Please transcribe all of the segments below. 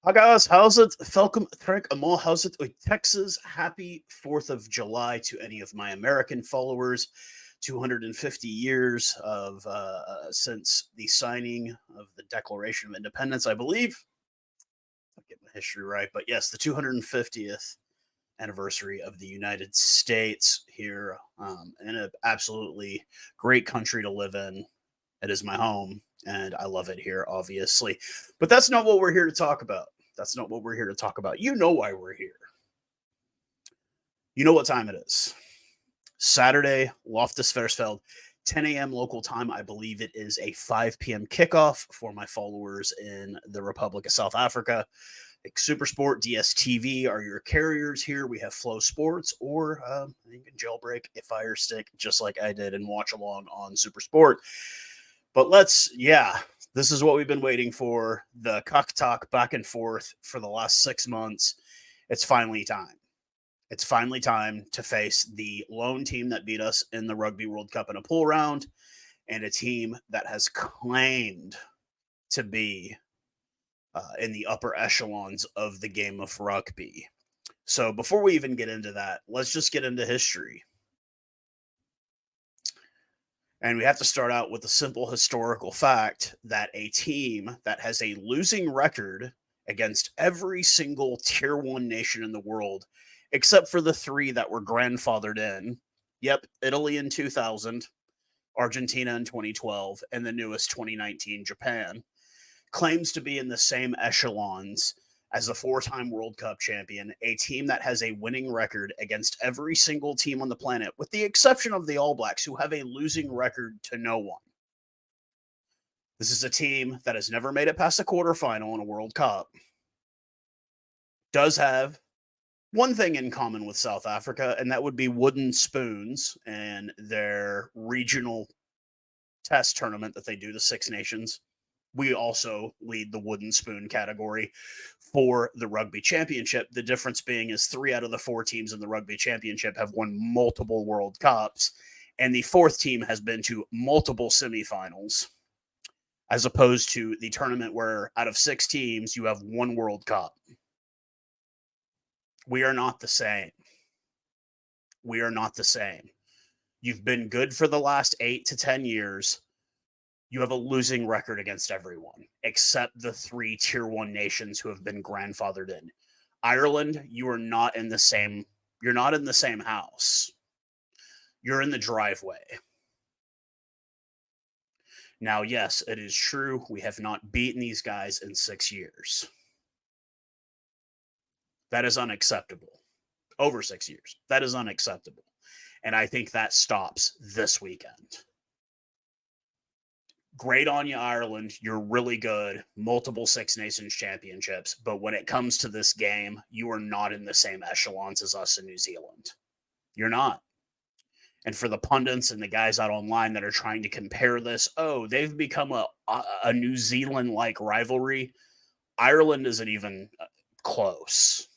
Hi guys, Howzit? Welcome terug allemaal. Howzit uit Texas? Happy 4th of July to any of my American followers. 250 years of since the signing of the Declaration of Independence, I believe. I'll get my history right, but yes, the 250th anniversary of the United States here in an absolutely great country to live in. It is my home, and I love it here, obviously. But that's not what we're here to talk about. That's not what we're here to talk about. You know why we're here. You know what time it is. Saturday, Loftus Versfeld, 10 a.m. local time. I believe it is a 5 p.m. kickoff for my followers in the Republic of South Africa. Supersport, DSTV are your carriers here. We have Flow Sports, or you can jailbreak a Fire Stick just like I did and watch along on Supersport. But this is what we've been waiting for. The cuck talk back and forth for the last 6 months. It's finally time. It's finally time to face the lone team that beat us in the Rugby World Cup in a pool round and a team that has claimed to be in the upper echelons of the game of rugby. So before we even get into that, let's just get into history. And we have to start out with the simple historical fact that a team that has a losing record against every single tier one nation in the world, except for the three that were grandfathered in. Yep, Italy in 2000, Argentina in 2012, and the newest 2019 Japan, claims to be in the same echelons as the four-time World Cup champion, a team that has a winning record against every single team on the planet, with the exception of the All Blacks, who have a losing record to no one. This is a team that has never made it past a quarterfinal in a World Cup. Does have one thing in common with South Africa, and that would be wooden spoons and their regional test tournament that they do, the Six Nations. We also lead the wooden spoon category for the Rugby Championship. The difference being is 3 out of the 4 teams in the Rugby Championship have won multiple World Cups, and the 4th team has been to multiple semifinals, as opposed to the tournament where out of 6 teams, you have 1 World Cup. We are not the same. We are not the same. You've been good for the last 8 to 10 years. You have a losing record against everyone, except the 3 tier 1 nations who have been grandfathered in. Ireland, you're not in the same house. You're in the driveway. Now, yes, it is true. We have not beaten these guys in 6 years. That is unacceptable. Over 6 years. That is unacceptable. And I think that stops this weekend. Great on you, Ireland. You're really good. Multiple Six Nations championships. But when it comes to this game, you are not in the same echelons as us in New Zealand. You're not. And for the pundits and the guys out online that are trying to compare this, they've become a New Zealand-like rivalry. Ireland isn't even close.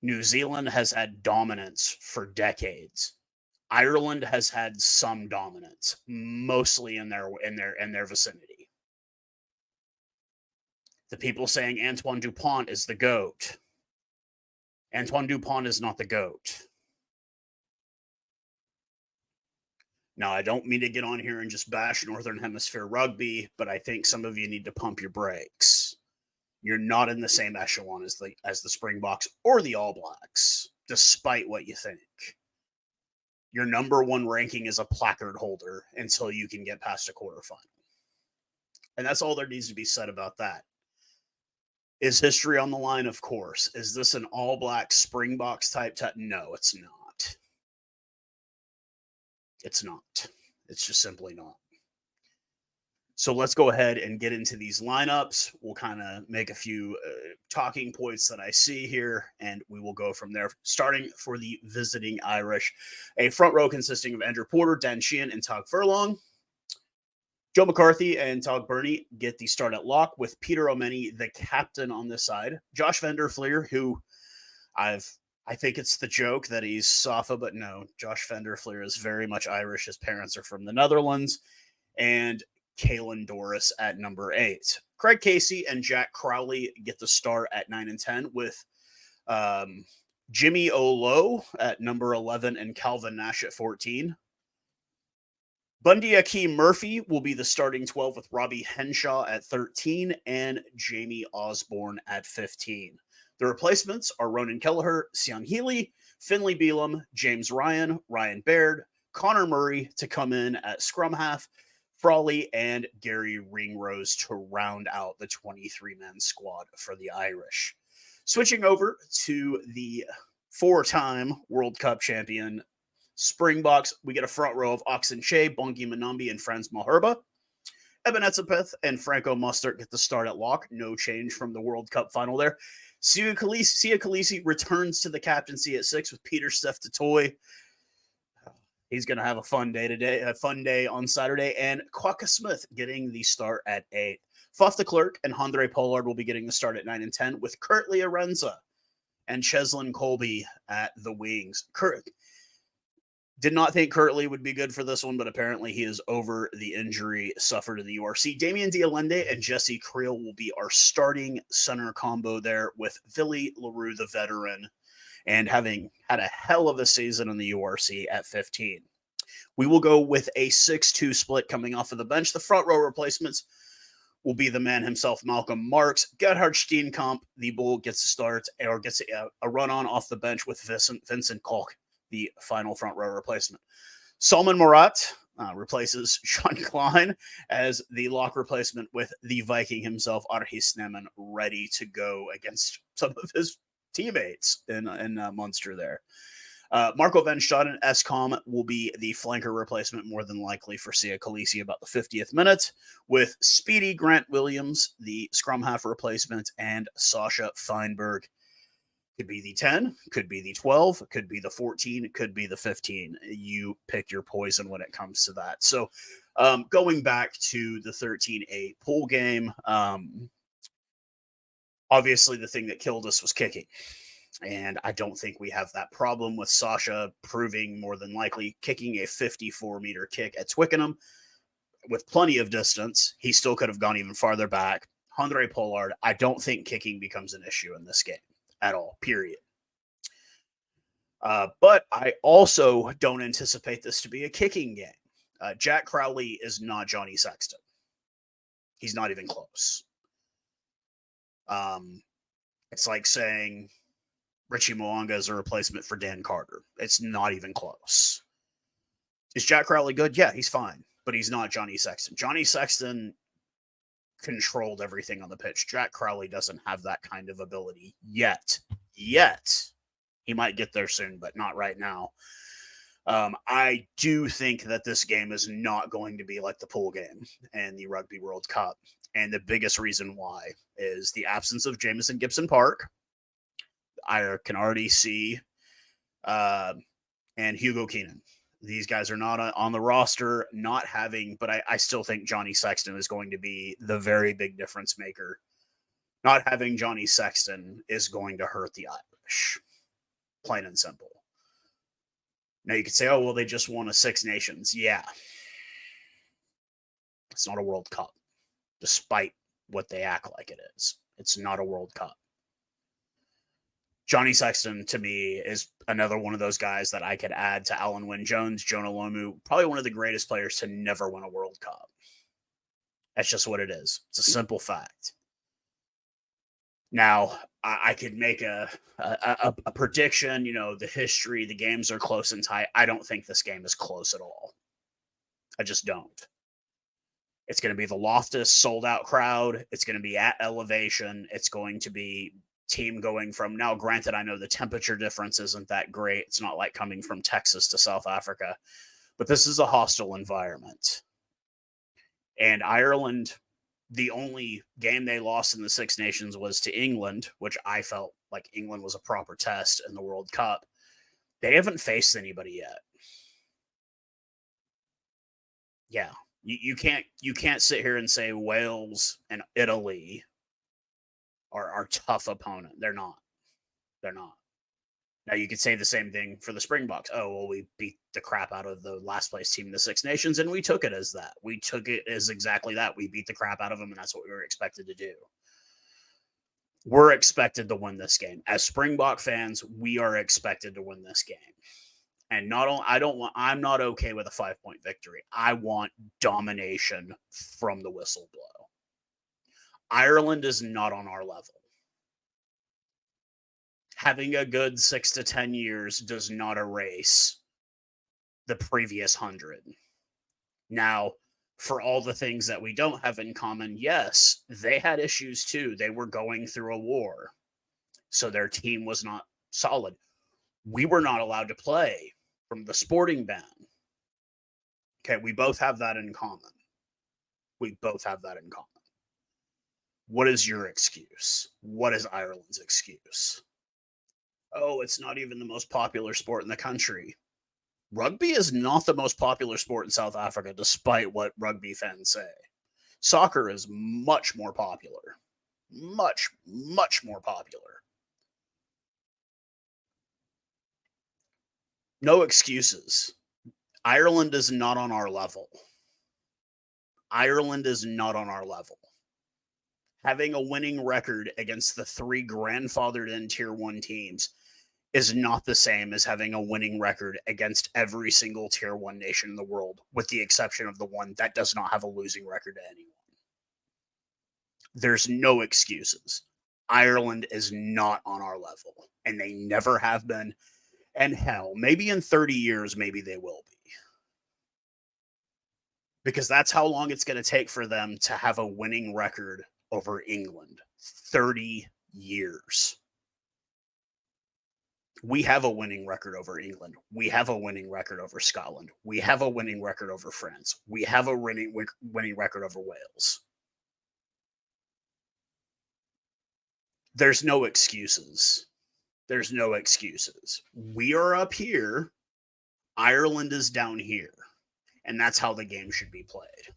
New Zealand has had dominance for decades. Ireland has had some dominance, mostly in their vicinity. The people saying Antoine Dupont is the GOAT. Antoine Dupont is not the GOAT. Now, I don't mean to get on here and just bash Northern Hemisphere rugby, but I think some of you need to pump your brakes. You're not in the same echelon as the Springboks or the All Blacks, despite what you think. Your number 1 ranking is a placard holder until you can get past a quarterfinal. And that's all there needs to be said about that. Is history on the line? Of course. Is this an All Black Springboks type? No, it's not. It's not. It's just simply not. So let's go ahead and get into these lineups. We'll kind of make a few talking points that I see here, and we will go from there. Starting for the visiting Irish, a front row consisting of Andrew Porter, Dan Sheehan, and Tadhg Furlong. Joe McCarthy and Tadhg Burney get the start at lock, with Peter O'Mahony, the captain, on this side. Josh van der Flier, who I think it's the joke that he's Safa, but no, Josh van der Flier is very much Irish. His parents are from the Netherlands. And Kalen Doris at number 8. Craig Casey and Jack Crowley get the start at 9 and 10 with Jimmy Olo at number 11 and Calvin Nash at 14. Bundy Akeem Murphy will be the starting 12 with Robbie Henshaw at 13 and Jamie Osborne at 15. The replacements are Ronan Kelleher, Sion Healy, Finley Beelum, James Ryan, Ryan Baird, Connor Murray to come in at scrum half, Frawley, and Gary Ringrose to round out the 23-man squad for the Irish. Switching over to the 4-time World Cup champion Springboks, we get a front row of Oxen Shea, Bungie Manambi, and Franz Maherba. Eben Etzebeth and Franco Mustard get the start at lock. No change from the World Cup final there. Sia Khaleesi returns to the captaincy at 6 with Peter Steph Toy. He's going to have a fun day on Saturday. And Quokka Smith getting the start at 8. Faf de Klerk and Andre Pollard will be getting the start at 9 and 10 with Kurtley Arenza and Cheslin Colby at the wings. Did not think Kurtley would be good for this one, but apparently he is over the injury suffered in the URC. Damien Dialende and Jesse Creel will be our starting center combo there with Vili LaRue, the veteran, and having had a hell of a season in the URC at 15. We will go with a 6-2 split coming off of the bench. The front row replacements will be the man himself, Malcolm Marks. Gerhard Steenkamp, the Bull, gets a start or gets a run on off the bench with Vincent Koch, the final front row replacement. Salman Murat replaces Sean Klein as the lock replacement with the Viking himself, Arhi Sneman, ready to go against some of his teammates in Munster there. Marco Van Staden, SCOM, will be the flanker replacement more than likely for Sia Khaleesi about the 50th minute, with Speedy Grant Williams, the scrum half replacement, and Sasha Feinberg. Could be the 10, could be the 12, could be the 14, could be the 15. You pick your poison when it comes to that. So going back to the 13-8 pool game, obviously the thing that killed us was kicking. And I don't think we have that problem with Sasha proving more than likely kicking a 54-meter kick at Twickenham with plenty of distance. He still could have gone even farther back. Andre Pollard, I don't think kicking becomes an issue in this game at all, period. But I also don't anticipate this to be a kicking game. Jack Crowley is not Johnny Sexton. He's not even close. It's like saying Richie Moanga is a replacement for Dan Carter. It's not even close. Is Jack Crowley good? Yeah, he's fine, but he's not Johnny Sexton. Johnny Sexton controlled everything on the pitch. Jack Crowley doesn't have that kind of ability yet. He might get there soon, but not right now. I do think that this game is not going to be like the pool game and the Rugby World Cup. And the biggest reason why is the absence of Jamison Gibson Park. I can already see, and Hugo Keenan. These guys are not on the roster, not having, but I still think Johnny Sexton is going to be the very big difference maker. Not having Johnny Sexton is going to hurt the Irish, plain and simple. Now you could say, oh, well, they just won a Six Nations. Yeah. It's not a World Cup, despite what they act like it is. It's not a World Cup. Johnny Sexton, to me, is another one of those guys that I could add to Alan Wynne-Jones, Jonah Lomu, probably one of the greatest players to never win a World Cup. That's just what it is. It's a simple fact. Now, I could make a prediction, the history, the games are close and tight. I don't think this game is close at all. I just don't. It's going to be the Loftus sold-out crowd. It's going to be at elevation. It's going to be team going from, now granted, I know the temperature difference isn't that great. It's not like coming from Texas to South Africa, but this is a hostile environment. And Ireland, the only game they lost in the Six Nations was to England, which I felt like England was a proper test in the World Cup. They haven't faced anybody yet. Yeah. You can't sit here and say Wales and Italy are tough opponent. They're not. Now, you could say the same thing for the Springboks. Oh, well, we beat the crap out of the last place team in the Six Nations, and we took it as that. We took it as exactly that. We beat the crap out of them, and that's what we were expected to do. We're expected to win this game. As Springbok fans, we are expected to win this game. And not only I'm not okay with a 5-point victory. I want domination from the whistle blow. Ireland is not on our level. Having a good 6 to 10 years does not erase the previous 100. Now, for all the things that we don't have in common, yes, they had issues too. They were going through a war, so their team was not solid. We were not allowed to play from the sporting ban. Okay, we both have that in common. We both have that in common. What is your excuse? What is Ireland's excuse? Oh, it's not even the most popular sport in the country. Rugby is not the most popular sport in South Africa, despite what rugby fans say. Soccer is much more popular. Much, much more popular. No excuses. Ireland is not on our level. Ireland is not on our level. Having a winning record against the 3 grandfathered in Tier 1 teams is not the same as having a winning record against every single Tier 1 nation in the world, with the exception of the one that does not have a losing record to anyone. There's no excuses. Ireland is not on our level, and they never have been. And hell, maybe in 30 years, maybe they will be. Because that's how long it's going to take for them to have a winning record over England. 30 years. We have a winning record over England. We have a winning record over Scotland. We have a winning record over France. We have a winning record over Wales. There's no excuses. There's no excuses. We are up here. Ireland is down here. And that's how the game should be played.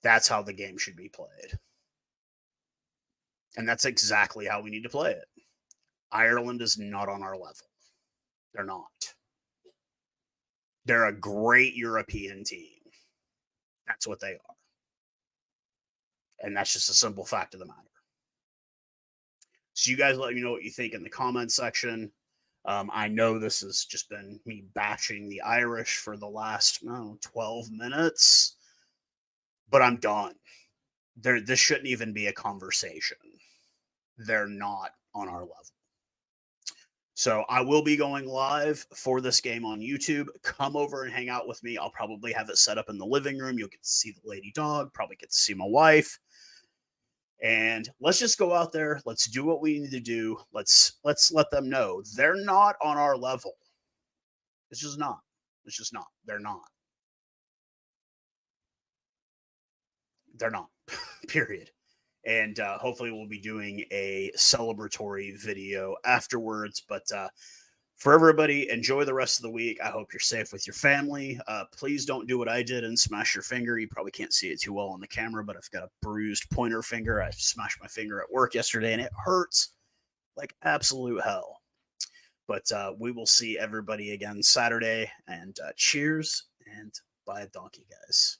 That's how the game should be played. And that's exactly how we need to play it. Ireland is not on our level. They're not. They're a great European team. That's what they are. And that's just a simple fact of the matter. So you guys let me know what you think in the comment section. I know this has just been me bashing the Irish for the last 12 minutes, but I'm done. This shouldn't even be a conversation. They're not on our level. So I will be going live for this game on YouTube. Come over and hang out with me. I'll probably have it set up in the living room. You'll get to see the lady dog, probably get to see my wife. And let's just go out there. Let's do what we need to do. Let's let them know they're not on our level. It's just not. It's just not. They're not. They're not. Period. And hopefully we'll be doing a celebratory video afterwards. But for everybody, enjoy the rest of the week. I hope you're safe with your family. Please don't do what I did and smash your finger. You probably can't see it too well on the camera, but I've got a bruised pointer finger. I smashed my finger at work yesterday, and it hurts like absolute hell. But we will see everybody again Saturday. And cheers, and bye, donkey guys.